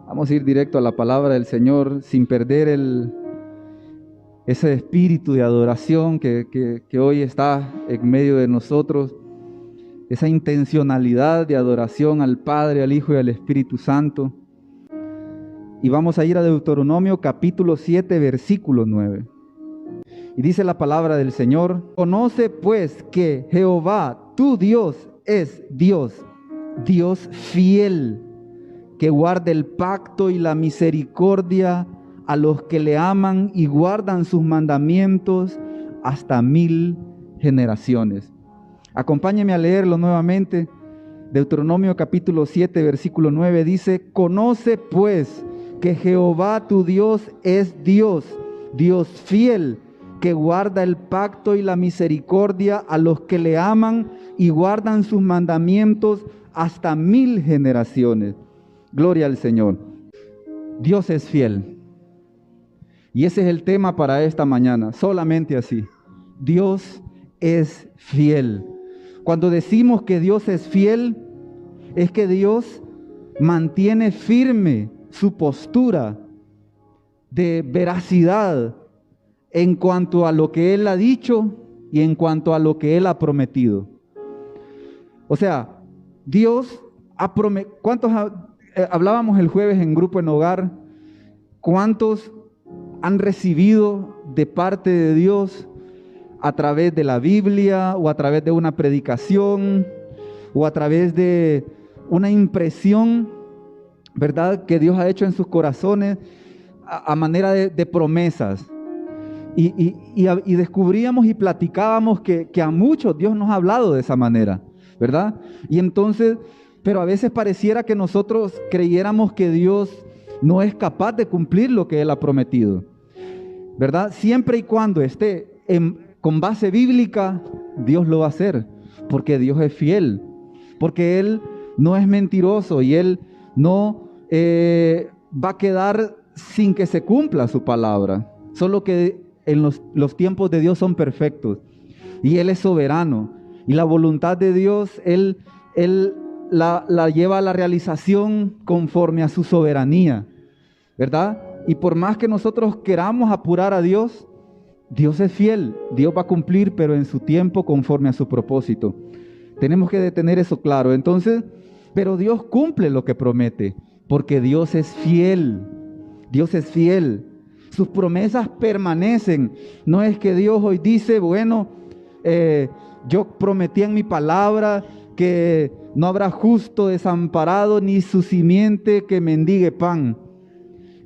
Vamos a ir directo a la palabra del Señor sin perder ese espíritu de adoración que hoy está en medio de nosotros, esa intencionalidad de adoración al Padre, al Hijo y al Espíritu Santo. Y vamos a ir a Deuteronomio capítulo 7, versículo 9. Y dice la palabra del Señor: conoce pues que Jehová, tu Dios, es Dios, Dios fiel, que guarda el pacto y la misericordia a los que le aman y guardan sus mandamientos hasta 1000 generaciones. Acompáñeme a leerlo nuevamente. Deuteronomio capítulo 7, versículo 9 dice: conoce pues que Jehová tu Dios es Dios, Dios fiel, que guarda el pacto y la misericordia a los que le aman y guardan sus mandamientos hasta 1000 generaciones. Gloria al Señor. Dios es fiel. Y ese es el tema para esta mañana, solamente así. Dios es fiel. Cuando decimos que Dios es fiel, es que Dios mantiene firme su postura de veracidad en cuanto a lo que Él ha dicho y en cuanto a lo que Él ha prometido. O sea, Dios ha prometido. ¿Cuántos hablábamos el jueves en Grupo en Hogar? ¿Cuántos han recibido de parte de Dios a través de la Biblia o a través de una predicación o a través de una impresión, verdad, que Dios ha hecho en sus corazones a manera de promesas? Y descubríamos y platicábamos que a muchos Dios nos ha hablado de esa manera, ¿verdad? Y entonces, pero a veces pareciera que nosotros creyéramos que Dios no es capaz de cumplir lo que Él ha prometido, ¿verdad? Siempre y cuando esté con base bíblica, Dios lo va a hacer, porque Dios es fiel, porque Él no es mentiroso y Él no va a quedar sin que se cumpla su palabra. Solo que en los tiempos de Dios son perfectos y Él es soberano, y la voluntad de Dios Él la lleva a la realización conforme a su soberanía, ¿verdad? Y por más que nosotros queramos apurar a Dios, Dios es fiel, Dios va a cumplir, pero en su tiempo conforme a su propósito. Tenemos que tener eso claro. Entonces, pero Dios cumple lo que promete, porque Dios es fiel. Dios es fiel. Sus promesas permanecen. No es que Dios hoy dice, bueno, yo prometí en mi palabra que no habrá justo desamparado ni su simiente que mendigue pan,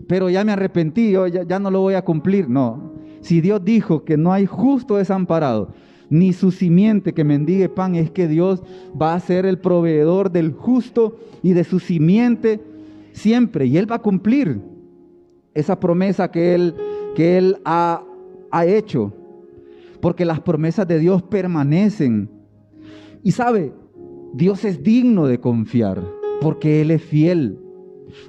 pero ya me arrepentí, yo ya no lo voy a cumplir. No, si Dios dijo que no hay justo desamparado ni su simiente que mendigue pan, es que Dios va a ser el proveedor del justo y de su simiente siempre, y Él va a cumplir esa promesa que Él ha hecho, porque las promesas de Dios permanecen. Y sabe, Dios es digno de confiar, porque Él es fiel.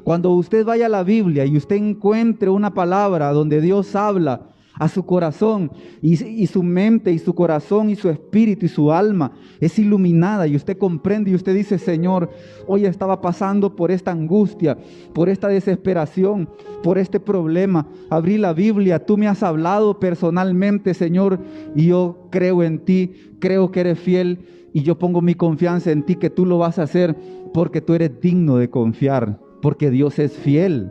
Cuando usted vaya a la Biblia y usted encuentre una palabra donde Dios habla a su corazón y su mente y su corazón y su espíritu y su alma es iluminada, y usted comprende y usted dice: Señor, hoy estaba pasando por esta angustia, por esta desesperación, por este problema, abrí la Biblia, tú me has hablado personalmente, Señor, y yo creo en ti, creo que eres fiel, y yo pongo mi confianza en ti, que tú lo vas a hacer, porque tú eres digno de confiar, porque Dios es fiel.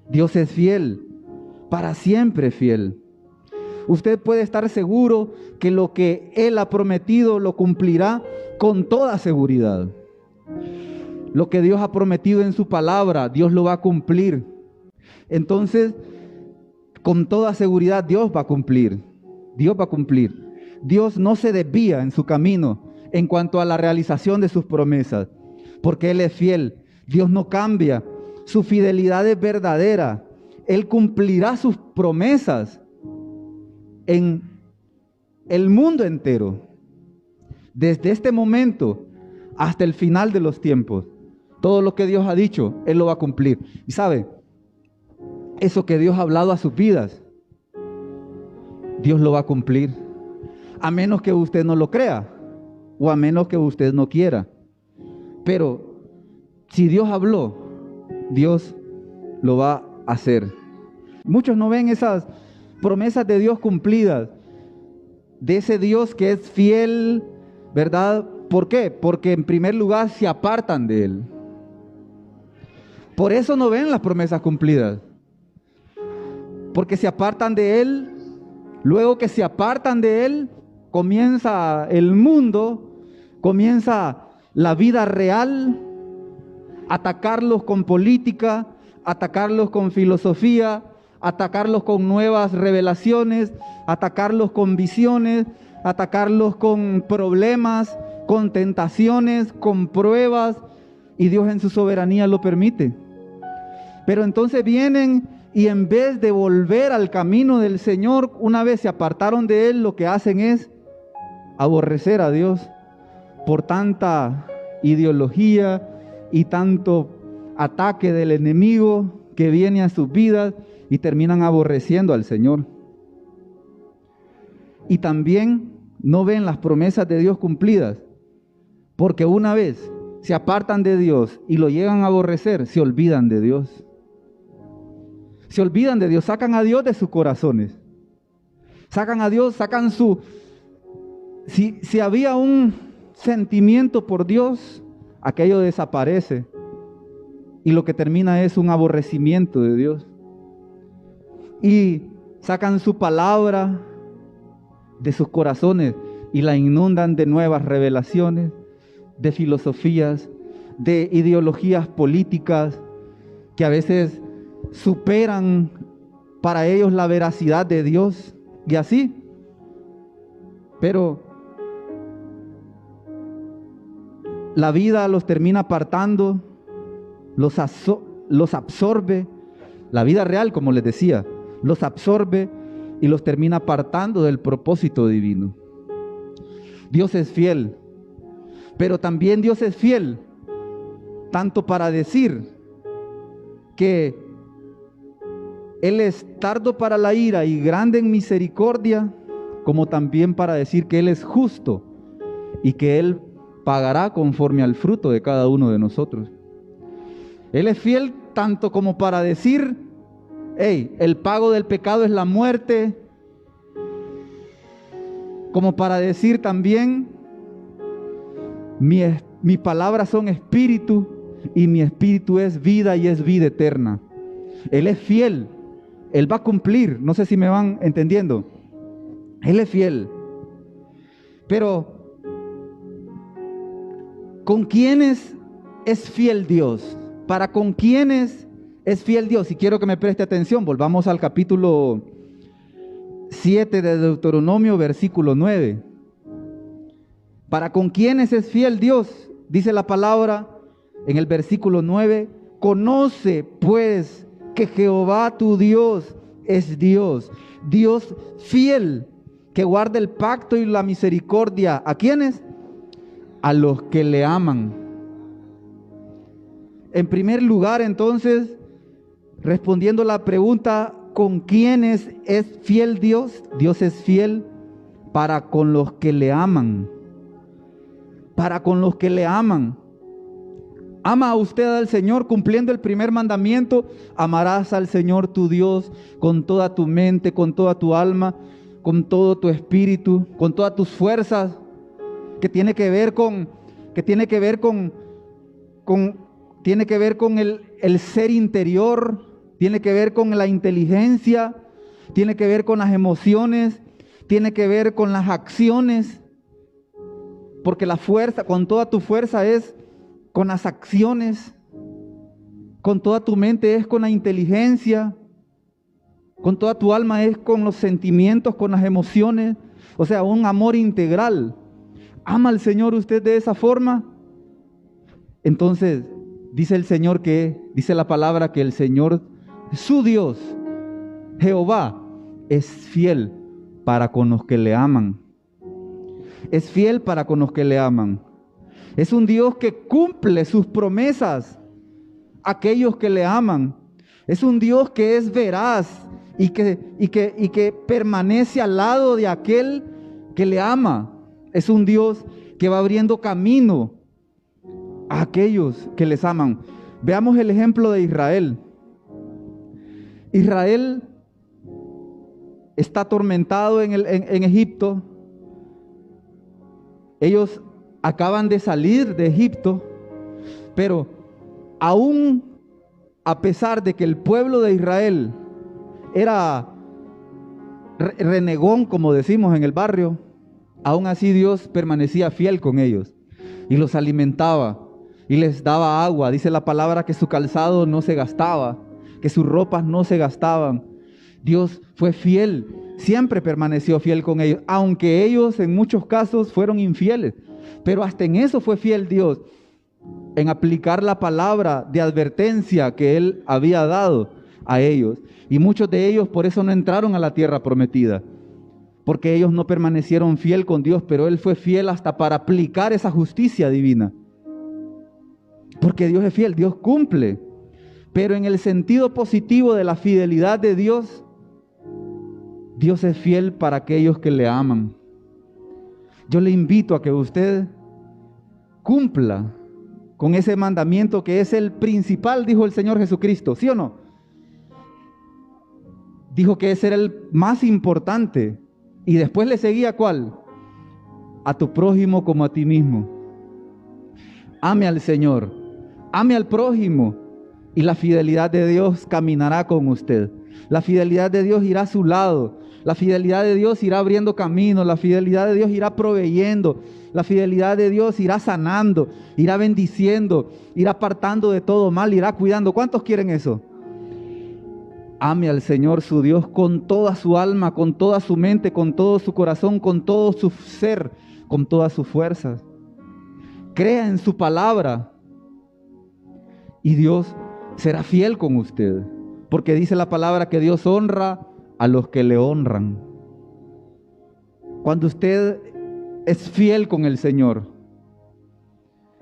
Dios es fiel, para siempre fiel. Usted puede estar seguro que lo que Él ha prometido lo cumplirá con toda seguridad. Lo que Dios ha prometido en su palabra, Dios lo va a cumplir. Entonces, con toda seguridad, Dios va a cumplir. Dios va a cumplir. Dios no se desvía en su camino en cuanto a la realización de sus promesas, porque Él es fiel. Dios no cambia. Su fidelidad es verdadera. Él cumplirá sus promesas en el mundo entero, desde este momento hasta el final de los tiempos. Todo lo que Dios ha dicho, Él lo va a cumplir. Y sabe, eso que Dios ha hablado a sus vidas, Dios lo va a cumplir, a menos que usted no lo crea o a menos que usted no quiera. Pero si Dios habló, Dios lo va a hacer. Muchos no ven esas promesas de Dios cumplidas, de ese Dios que es fiel, ¿verdad? ¿Por qué? Porque en primer lugar se apartan de Él. Por eso no ven las promesas cumplidas, porque se apartan de Él. Luego que se apartan de Él, comienza el mundo, comienza la vida real, atacarlos con política, atacarlos con filosofía, atacarlos con nuevas revelaciones, atacarlos con visiones, atacarlos con problemas, con tentaciones, con pruebas, y Dios en su soberanía lo permite. Pero entonces vienen y en vez de volver al camino del Señor, una vez se apartaron de Él, lo que hacen es aborrecer a Dios por tanta ideología y tanto ataque del enemigo que viene a sus vidas, y terminan aborreciendo al Señor. Y también no ven las promesas de Dios cumplidas, porque una vez se apartan de Dios y lo llegan a aborrecer, se olvidan de Dios. Se olvidan de Dios, sacan a Dios de sus corazones. Sacan a Dios, sacan su... Si había un sentimiento por Dios, aquello desaparece. Y lo que termina es un aborrecimiento de Dios. Y sacan su palabra de sus corazones y la inundan de nuevas revelaciones, de filosofías, de ideologías políticas que a veces superan para ellos la veracidad de Dios, y así. Pero la vida los termina apartando, los absorbe, la vida real, como les decía, los absorbe y los termina apartando del propósito divino. Dios es fiel, pero también Dios es fiel tanto para decir que Él es tardo para la ira y grande en misericordia, como también para decir que Él es justo y que Él pagará conforme al fruto de cada uno de nosotros. Él es fiel tanto como para decir, hey, el pago del pecado es la muerte, como para decir también, mis palabras son espíritu y mi espíritu es vida y es vida eterna. Él es fiel, Él va a cumplir. No sé si me van entendiendo. Él es fiel. Pero ¿con quiénes es fiel Dios? ¿Para con quiénes es fiel Dios? Y quiero que me preste atención. Volvamos al capítulo 7 de Deuteronomio, versículo 9. ¿Para con quiénes es fiel Dios? Dice la palabra en el versículo 9. Conoce pues que Jehová tu Dios es Dios, Dios fiel, que guarda el pacto y la misericordia. ¿A quiénes? A los que le aman. En primer lugar, entonces, respondiendo la pregunta, ¿con quiénes es fiel Dios? Dios es fiel para con los que le aman. Para con los que le aman. ¿Ama a usted al Señor cumpliendo el primer mandamiento? Amarás al Señor tu Dios con toda tu mente, con toda tu alma, con todo tu espíritu, con todas tus fuerzas, que tiene que ver con el ser interior, tiene que ver con la inteligencia, tiene que ver con las emociones, tiene que ver con las acciones, porque la fuerza, con toda tu fuerza es con las acciones, con toda tu mente es con la inteligencia, con toda tu alma es con los sentimientos, con las emociones, o sea, un amor integral. ¿Ama al Señor usted de esa forma? Entonces, dice el Señor dice la palabra que el Señor, su Dios, Jehová, es fiel para con los que le aman. Es fiel para con los que le aman. Es un Dios que cumple sus promesas a aquellos que le aman. Es un Dios que es veraz y que permanece al lado de aquel que le ama. Es un Dios que va abriendo camino a aquellos que les aman. Veamos el ejemplo de Israel. Israel está atormentado en Egipto. Ellos acaban de salir de Egipto, pero aún a pesar de que el pueblo de Israel era renegón, como decimos en el barrio, aún así Dios permanecía fiel con ellos y los alimentaba y les daba agua. Dice la palabra que su calzado no se gastaba, que sus ropas no se gastaban. Dios fue fiel, siempre permaneció fiel con ellos, aunque ellos en muchos casos fueron infieles, pero hasta en eso fue fiel Dios, en aplicar la palabra de advertencia que Él había dado a ellos. Y muchos de ellos por eso no entraron a la tierra prometida, porque ellos no permanecieron fiel con Dios, pero Él fue fiel hasta para aplicar esa justicia divina. Porque Dios es fiel, Dios cumple. Pero en el sentido positivo de la fidelidad de Dios, Dios es fiel para aquellos que le aman. Yo le invito a que usted cumpla con ese mandamiento que es el principal, dijo el Señor Jesucristo, ¿sí o no? Dijo que ese era el más importante. Y después le seguía, ¿cuál? A tu prójimo como a ti mismo. Ame al Señor, ame al prójimo, y la fidelidad de Dios caminará con usted. La fidelidad de Dios irá a su lado. La fidelidad de Dios irá abriendo caminos. La fidelidad de Dios irá proveyendo. La fidelidad de Dios irá sanando, irá bendiciendo, irá apartando de todo mal, irá cuidando. ¿Cuántos quieren eso? Ame al Señor su Dios con toda su alma, con toda su mente, con todo su corazón, con todo su ser, con todas sus fuerzas. Crea en su palabra y Dios será fiel con usted, porque dice la palabra que Dios honra a los que le honran. Cuando usted es fiel con el Señor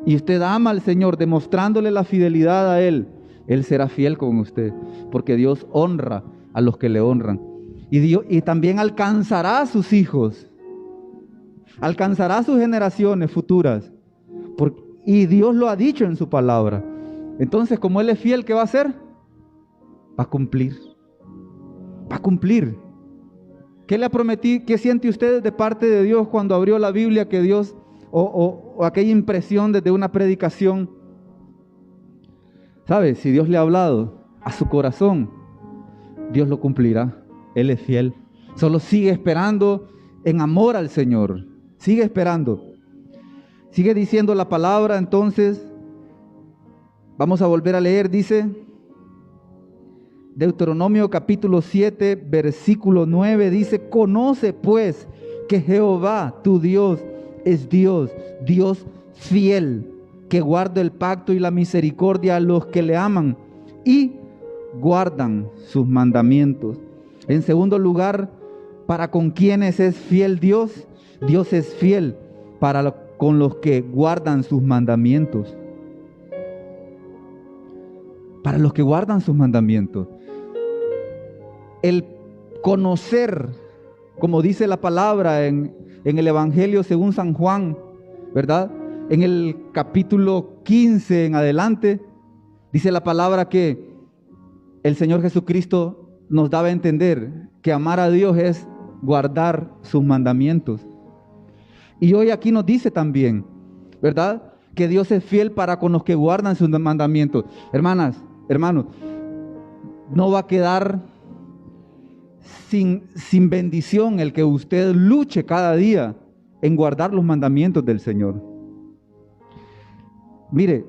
y usted ama al Señor demostrándole la fidelidad a Él, Él será fiel con usted, porque Dios honra a los que le honran. Y también alcanzará a sus hijos, alcanzará a sus generaciones futuras, y Dios lo ha dicho en su palabra. Entonces, como Él es fiel, ¿qué va a hacer? Va a cumplir. Va a cumplir. ¿Qué le prometí? ¿Qué siente usted de parte de Dios cuando abrió la Biblia que Dios, o aquella impresión desde una predicación? ¿Sabe? Si Dios le ha hablado a su corazón, Dios lo cumplirá. Él es fiel. Solo sigue esperando en amor al Señor. Sigue esperando. Sigue diciendo la palabra, entonces. Vamos a volver a leer, dice Deuteronomio capítulo 7, versículo 9, dice: conoce pues que Jehová tu Dios es Dios, Dios fiel, que guarda el pacto y la misericordia a los que le aman y guardan sus mandamientos. En segundo lugar, ¿para con quienes es fiel Dios? Dios es fiel con los que guardan sus mandamientos. Para los que guardan sus mandamientos. El conocer, como dice la palabra en el Evangelio según San Juan, ¿verdad? En el capítulo 15 en adelante, dice la palabra que el Señor Jesucristo nos daba a entender que amar a Dios es guardar sus mandamientos. Y hoy aquí nos dice también, ¿verdad?, que Dios es fiel para con los que guardan sus mandamientos. Hermanas, hermanos, no va a quedar sin bendición el que usted luche cada día en guardar los mandamientos del Señor. Mire,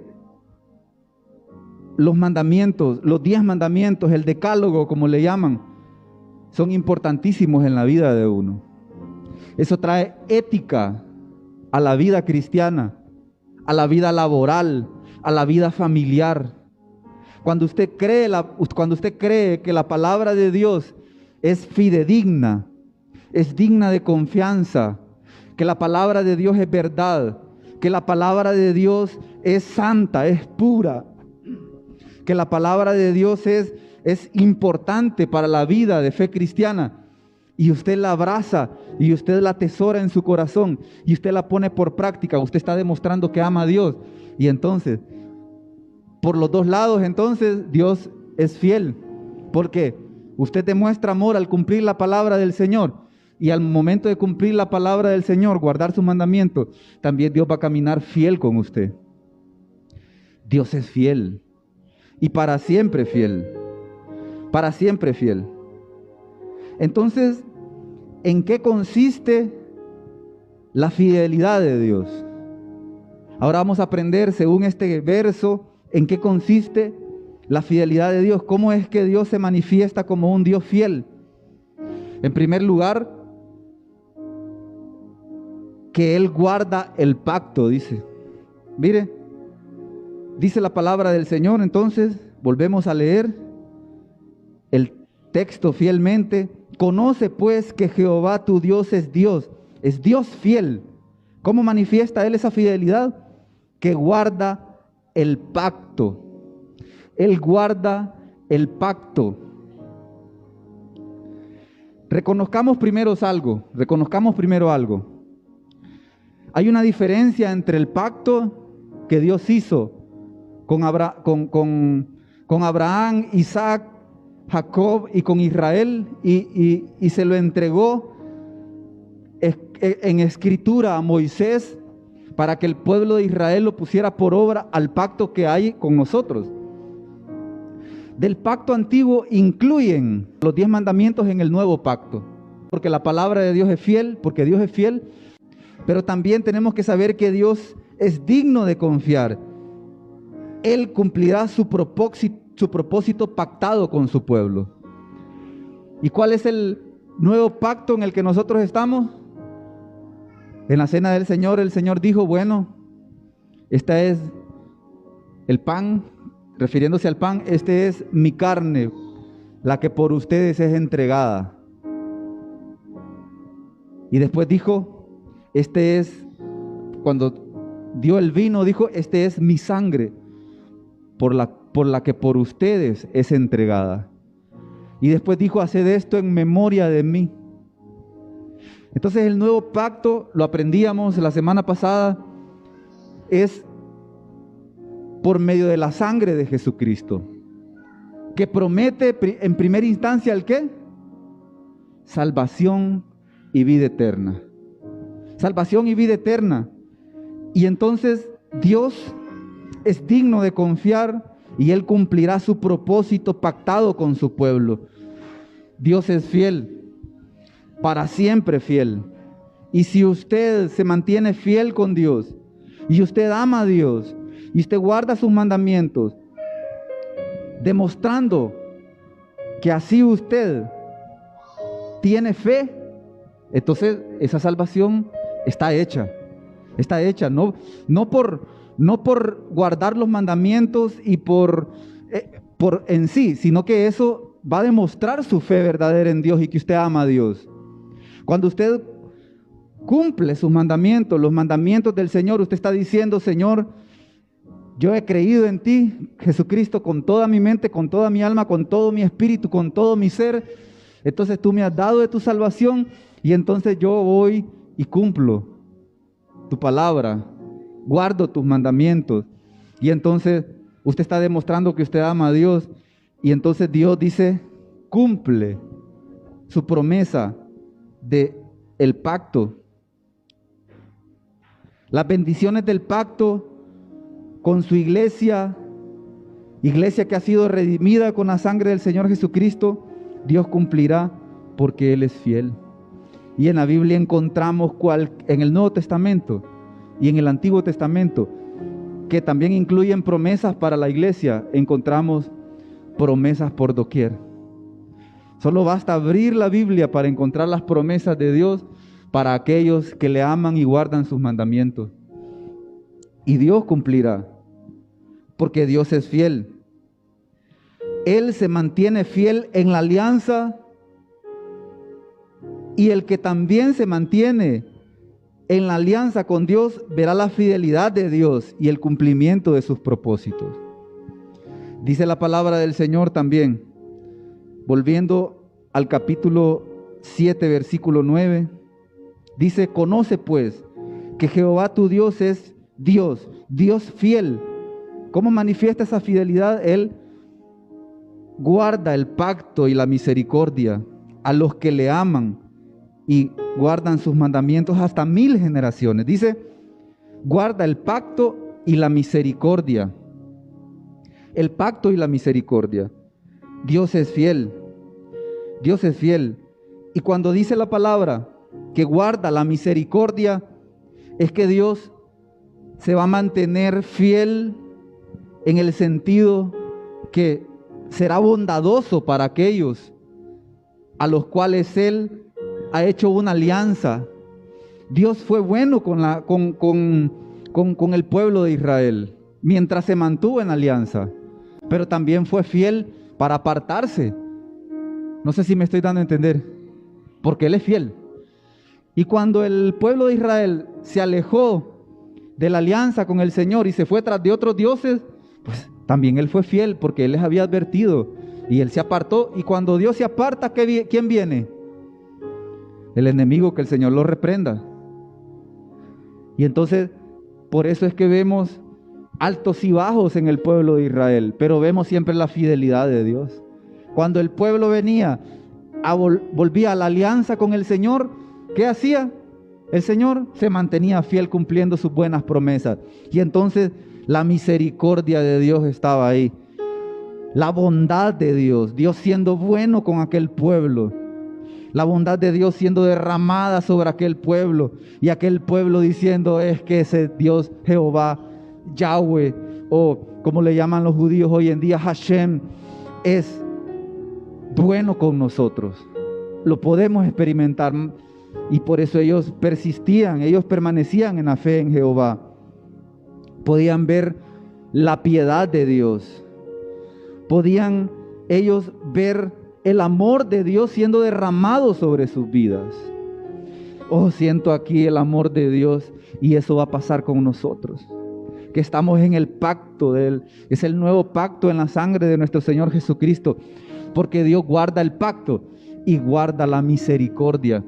los mandamientos, los 10 mandamientos, el decálogo, como le llaman, son importantísimos en la vida de uno. Eso trae ética a la vida cristiana, a la vida laboral, a la vida familiar. Cuando usted cree que la palabra de Dios es fidedigna, es digna de confianza, que la palabra de Dios es verdad, que la palabra de Dios es santa, es pura, que la palabra de Dios es importante para la vida de fe cristiana, y usted la abraza y usted la atesora en su corazón y usted la pone por práctica, usted está demostrando que ama a Dios. Y entonces, por los dos lados, entonces Dios es fiel. ¿Por qué? Usted demuestra amor al cumplir la palabra del Señor. Y al momento de cumplir la palabra del Señor, guardar sus mandamientos, también Dios va a caminar fiel con usted. Dios es fiel. Y para siempre fiel. Para siempre fiel. Entonces, ¿en qué consiste la fidelidad de Dios? Ahora vamos a aprender, según este verso, en qué consiste la fidelidad de Dios. ¿Cómo es que Dios se manifiesta como un Dios fiel? En primer lugar, que Él guarda el pacto, dice. Mire, dice la palabra del Señor. Entonces, volvemos a leer el texto fielmente. Conoce pues que Jehová tu Dios es Dios fiel. ¿Cómo manifiesta Él esa fidelidad? Que guarda el pacto. Él guarda el pacto. Reconozcamos primero algo. Hay una diferencia entre el pacto que Dios hizo con Abraham, Isaac, Jacob y con Israel y se lo entregó en escritura a Moisés para que el pueblo de Israel lo pusiera por obra al pacto que hay con nosotros. Del pacto antiguo incluyen los 10 mandamientos en el nuevo pacto, porque la palabra de Dios es fiel, porque Dios es fiel, pero también tenemos que saber que Dios es digno de confiar. Él cumplirá su propósito pactado con su pueblo. ¿Y cuál es el nuevo pacto en el que nosotros estamos? En la cena del Señor, el Señor dijo, bueno, esta es el pan, refiriéndose al pan, este es mi carne, la que por ustedes es entregada. Y después dijo, cuando dio el vino, dijo, este es mi sangre, por la que por ustedes es entregada. Y después dijo, haced esto en memoria de mí. Entonces el nuevo pacto, lo aprendíamos la semana pasada, es por medio de la sangre de Jesucristo, que promete en primera instancia ¿el qué? Salvación y vida eterna. Salvación y vida eterna. Y entonces Dios es digno de confiar y Él cumplirá su propósito pactado con su pueblo. Dios es fiel, para siempre fiel. Y si usted se mantiene fiel con Dios, y usted ama a Dios, y usted guarda sus mandamientos, demostrando que así usted tiene fe, entonces esa salvación está hecha, no por guardar los mandamientos y por en sí, sino que eso va a demostrar su fe verdadera en Dios y que usted ama a Dios. Cuando usted cumple sus mandamientos, los mandamientos del Señor, usted está diciendo, Señor, yo he creído en ti, Jesucristo, con toda mi mente, con toda mi alma, con todo mi espíritu, con todo mi ser. Entonces tú me has dado de tu salvación y entonces yo voy y cumplo tu palabra, guardo tus mandamientos. Y entonces usted está demostrando que usted ama a Dios. Y entonces Dios dice, cumple su promesa de el pacto. Las bendiciones del pacto con su iglesia que ha sido redimida con la sangre del Señor Jesucristo, Dios cumplirá porque Él es fiel. Y en la Biblia encontramos en el Nuevo Testamento y en el Antiguo Testamento, que también incluyen promesas para la iglesia, encontramos promesas por doquier. Solo basta abrir la Biblia para encontrar las promesas de Dios para aquellos que le aman y guardan sus mandamientos. Y Dios cumplirá, porque Dios es fiel. Él se mantiene fiel en la alianza, y el que también se mantiene en la alianza con Dios verá la fidelidad de Dios y el cumplimiento de sus propósitos. Dice la palabra del Señor también, volviendo al capítulo 7, versículo 9, dice, conoce pues que Jehová tu Dios es Dios fiel. ¿Cómo manifiesta esa fidelidad? Él guarda el pacto y la misericordia a los que le aman y guardan sus mandamientos hasta 1000 generaciones. Dice, guarda el pacto y la misericordia. El pacto y la misericordia. Dios es fiel. Dios es fiel. Y cuando dice la palabra que guarda la misericordia, es que Dios se va a mantener fiel en el sentido que será bondadoso para aquellos a los cuales Él ha hecho una alianza. Dios fue bueno con el pueblo de Israel mientras se mantuvo en alianza, pero también fue fiel para apartarse. No sé si me estoy dando a entender, porque Él es fiel. Y cuando el pueblo de Israel se alejó de la alianza con el Señor y se fue tras de otros dioses, pues también Él fue fiel, porque Él les había advertido y Él se apartó. Y cuando Dios se aparta, ¿quién viene? El enemigo, que el Señor lo reprenda. Y entonces, por eso es que vemos altos y bajos en el pueblo de Israel, pero vemos siempre la fidelidad de Dios. Cuando el pueblo volvía a la alianza con el Señor, ¿qué hacía? El Señor se mantenía fiel cumpliendo sus buenas promesas. Y entonces la misericordia de Dios estaba ahí. La bondad de Dios, Dios siendo bueno con aquel pueblo. La bondad de Dios siendo derramada sobre aquel pueblo. Y aquel pueblo diciendo, es que ese Dios Jehová, Yahweh, o como le llaman los judíos hoy en día, Hashem, es bueno con nosotros. Lo podemos experimentar. Y por eso ellos persistían, ellos permanecían en la fe en Jehová. Podían ver la piedad de Dios. Podían ellos ver el amor de Dios siendo derramado sobre sus vidas. Oh, siento aquí el amor de Dios, y eso va a pasar con nosotros. Que estamos en el pacto de Él. Es el nuevo pacto en la sangre de nuestro Señor Jesucristo. Porque Dios guarda el pacto y guarda la misericordia.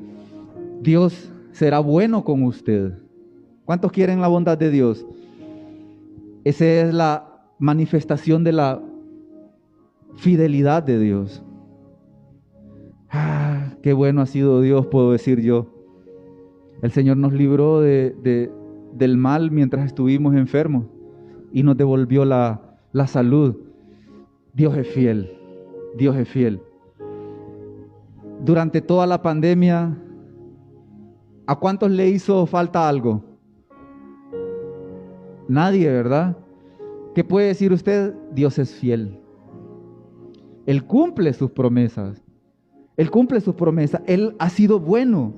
Dios será bueno con usted. ¿Cuántos quieren la bondad de Dios? Esa es la manifestación de la fidelidad de Dios. Qué bueno ha sido Dios, puedo decir yo. El Señor nos libró del mal mientras estuvimos enfermos y nos devolvió la salud. Dios es fiel. Dios es fiel. Durante toda la pandemia, ¿a cuántos le hizo falta algo? Nadie, ¿verdad? ¿Qué puede decir usted? Dios es fiel. Él cumple sus promesas. Él cumple sus promesas. Él ha sido bueno.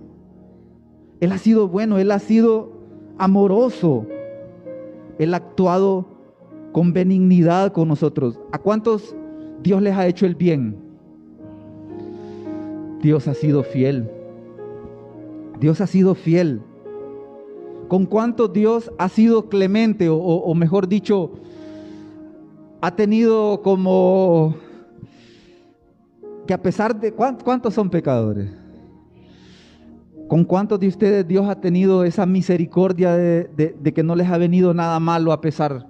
Él ha sido bueno. Él ha sido amoroso. Él ha actuado con benignidad con nosotros. ¿A cuántos Dios les ha hecho el bien? Dios ha sido fiel. Dios ha sido fiel. ¿Con cuántos Dios ha sido clemente? O mejor dicho, ha tenido como que a pesar de... ¿Cuántos son pecadores? ¿Con cuántos de ustedes Dios ha tenido esa misericordia de que no les ha venido nada malo a pesar?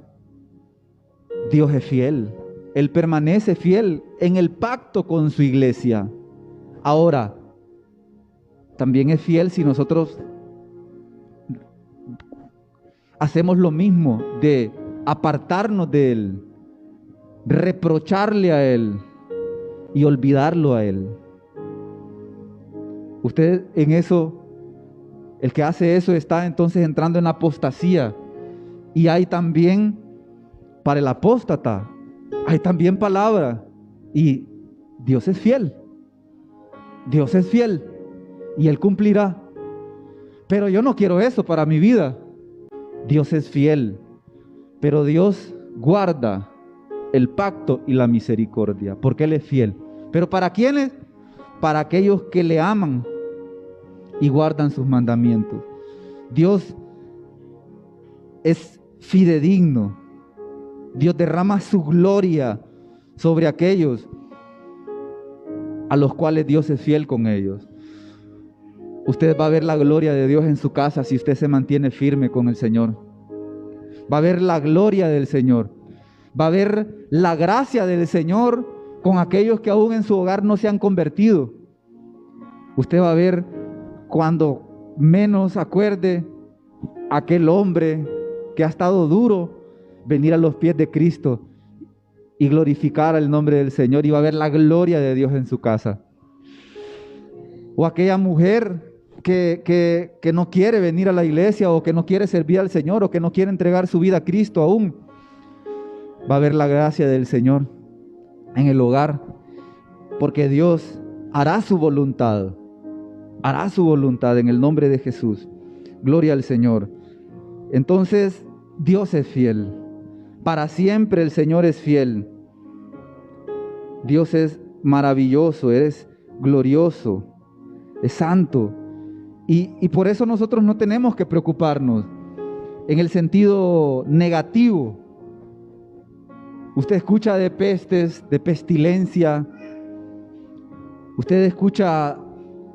Dios es fiel. Él permanece fiel en el pacto con su iglesia. Ahora, también es fiel si nosotros hacemos lo mismo de apartarnos de Él, reprocharle a Él y olvidarlo a Él. Usted en eso, el que hace eso está entonces entrando en la apostasía. Y hay también, para el apóstata, hay también palabra. Y Dios es fiel. Dios es fiel. Y Él cumplirá. Pero yo no quiero eso para mi vida. Dios es fiel. Pero Dios guarda el pacto y la misericordia, porque Él es fiel. ¿Pero para quiénes? Para aquellos que le aman y guardan sus mandamientos. Dios es fidedigno. Dios derrama su gloria sobre aquellos a los cuales Dios es fiel con ellos. Usted va a ver la gloria de Dios en su casa si usted se mantiene firme con el Señor. Va a ver la gloria del Señor. Va a ver la gracia del Señor con aquellos que aún en su hogar no se han convertido. Usted va a ver cuando menos acuerde aquel hombre que ha estado duro venir a los pies de Cristo y glorificar el nombre del Señor, y va a ver la gloria de Dios en su casa. O aquella mujer que no quiere venir a la iglesia, o que no quiere servir al Señor, o que no quiere entregar su vida a Cristo aún, va a ver la gracia del Señor en el hogar, porque Dios hará su voluntad en el nombre de Jesús. Gloria al Señor. Entonces, Dios es fiel. Para siempre el Señor es fiel. Dios es maravilloso, es glorioso, es santo. Y por eso nosotros no tenemos que preocuparnos en el sentido negativo. Usted escucha de pestes, de pestilencia. Usted escucha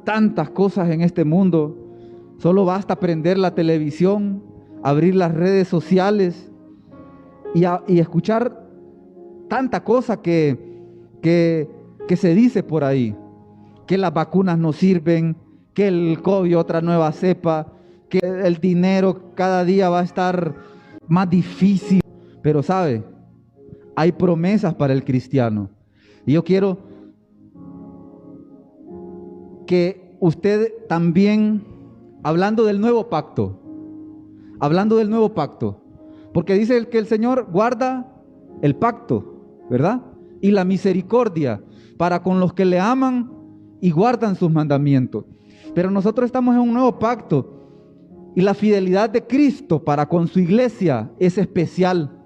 tantas cosas en este mundo. Solo basta prender la televisión, abrir las redes sociales y escuchar tanta cosa que se dice por ahí. Que las vacunas no sirven, que el COVID, otra nueva cepa, que el dinero cada día va a estar más difícil. Pero ¿sabe? Hay promesas para el cristiano. Y yo quiero que usted también, hablando del nuevo pacto, porque dice que el Señor guarda el pacto, ¿verdad? Y la misericordia para con los que le aman y guardan sus mandamientos. Pero nosotros estamos en un nuevo pacto, y la fidelidad de Cristo para con su iglesia es especial.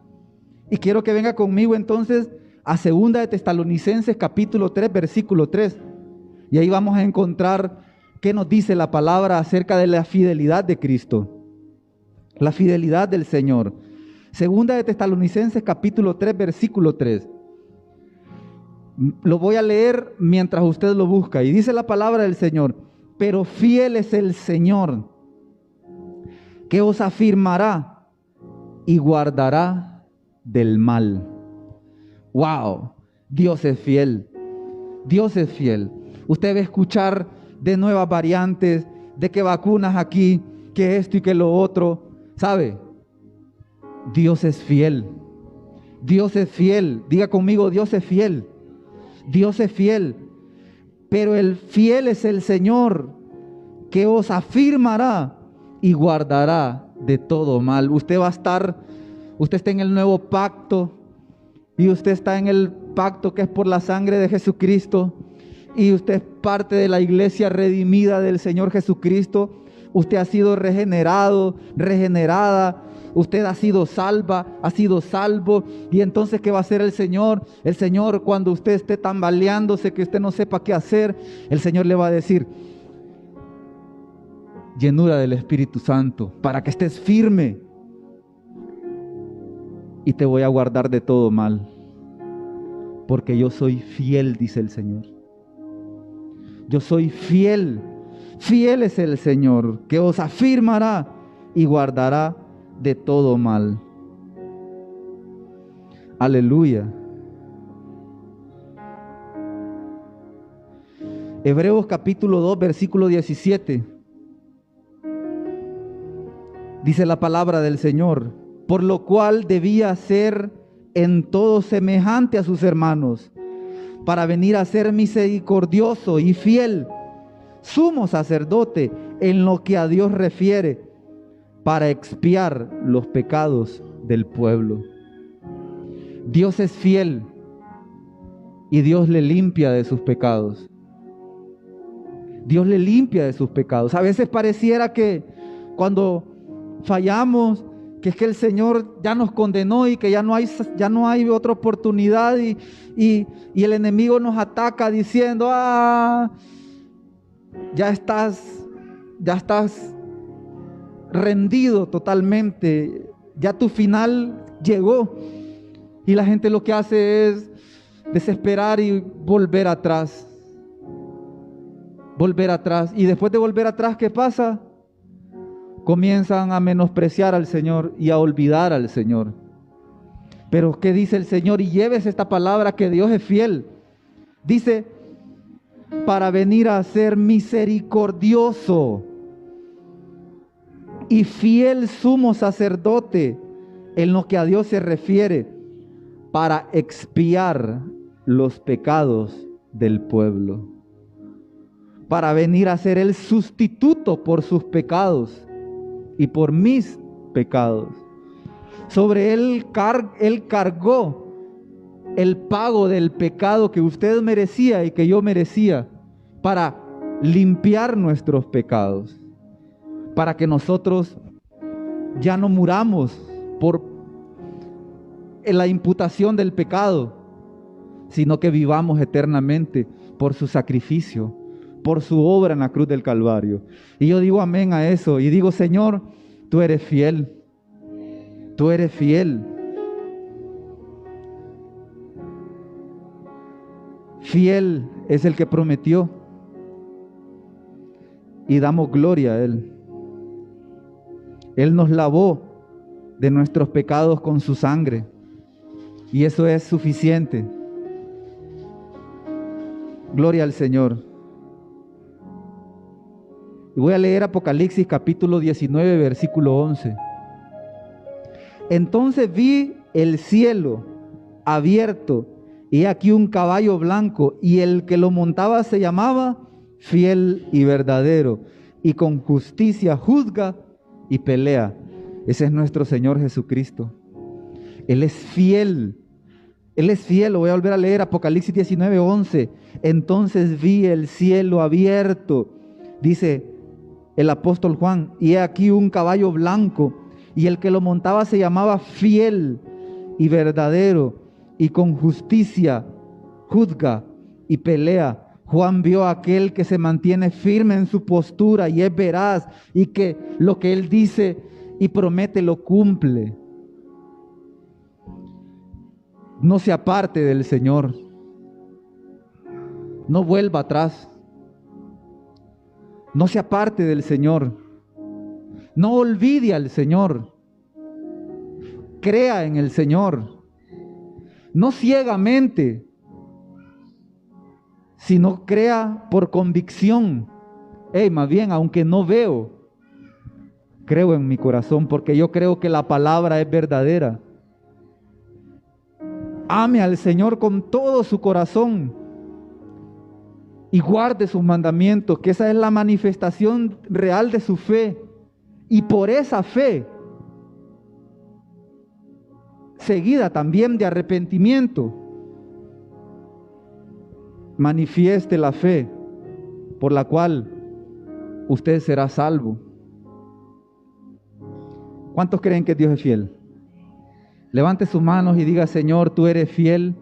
Y quiero que venga conmigo entonces a 2 de Tesalonicenses capítulo 3, versículo 3. Y ahí vamos a encontrar qué nos dice la palabra acerca de la fidelidad de Cristo, la fidelidad del Señor. 2 de Tesalonicenses capítulo 3, versículo 3. Lo voy a leer mientras usted lo busca. Y dice la palabra del Señor: pero fiel es el Señor, que os afirmará y guardará del mal. ¡Wow! Dios es fiel. Dios es fiel. Usted va a escuchar de nuevas variantes, de que vacunas aquí, que esto y que lo otro. ¿Sabe? Dios es fiel. Dios es fiel. Diga conmigo: Dios es fiel. Dios es fiel. Pero el fiel es el Señor, que os afirmará y guardará de todo mal. Usted va a estar, usted está en el nuevo pacto, y usted está en el pacto que es por la sangre de Jesucristo, y usted es parte de la iglesia redimida del Señor Jesucristo. Usted ha sido regenerado, regenerada. Usted ha sido salva, ha sido salvo. Y entonces, ¿qué va a hacer el Señor? El Señor, cuando usted esté tambaleándose, que usted no sepa qué hacer, el Señor le va a decir: llenura del Espíritu Santo, para que estés firme, y te voy a guardar de todo mal, porque yo soy fiel, dice el Señor. Yo soy fiel. Fiel es el Señor, que os afirmará y guardará de todo mal. Aleluya. Hebreos capítulo 2, versículo 17. Dice la palabra del Señor: por lo cual debía ser en todo semejante a sus hermanos, para venir a ser misericordioso y fiel, sumo sacerdote en lo que a Dios refiere, para expiar los pecados del pueblo. Dios es fiel y Dios le limpia de sus pecados. Dios le limpia de sus pecados. A veces pareciera que cuando fallamos, que es que el Señor ya nos condenó y que ya no hay otra oportunidad, y el enemigo nos ataca diciendo: ya estás rendido totalmente, ya tu final llegó. Y la gente lo que hace es desesperar y volver atrás. Y después de volver atrás, ¿qué pasa? Comienzan a menospreciar al Señor y a olvidar al Señor. Pero ¿qué dice el Señor? Y lleves esta palabra, que Dios es fiel. Dice, para venir a ser misericordioso y fiel sumo sacerdote en lo que a Dios se refiere, para expiar los pecados del pueblo. Para venir a ser el sustituto por sus pecados y por mis pecados. Sobre él cargó el pago del pecado que usted merecía y que yo merecía, para limpiar nuestros pecados, para que nosotros ya no muramos por la imputación del pecado, sino que vivamos eternamente por su sacrificio, por su obra en la cruz del Calvario. Y yo digo amén a eso, y digo, Señor, tú eres fiel, tú eres fiel. Fiel es el que prometió, y damos gloria a Él. Él nos lavó de nuestros pecados con su sangre, y eso es suficiente. Gloria al Señor. Y voy a leer Apocalipsis capítulo 19, versículo 11. Entonces vi el cielo abierto, y aquí un caballo blanco, y el que lo montaba se llamaba Fiel y Verdadero, y con justicia juzga y pelea. Ese es nuestro Señor Jesucristo. Él es fiel. Él es fiel. Lo voy a volver a leer, Apocalipsis 19, 11. Entonces vi el cielo abierto, dice el apóstol Juan, y he aquí un caballo blanco, y el que lo montaba se llamaba Fiel y Verdadero, y con justicia juzga y pelea. Juan vio a aquel que se mantiene firme en su postura y es veraz, y que lo que él dice y promete lo cumple. No se aparte del Señor. No vuelva atrás. No se aparte del Señor. No olvide al Señor. Crea en el Señor. No ciegamente, sino crea por convicción. Más bien, aunque no veo, creo en mi corazón, porque yo creo que la palabra es verdadera. Ame al Señor con todo su corazón y guarde sus mandamientos, que esa es la manifestación real de su fe. Y por esa fe, seguida también de arrepentimiento, manifieste la fe por la cual usted será salvo. ¿Cuántos creen que Dios es fiel? Levante sus manos y diga, Señor, tú eres fiel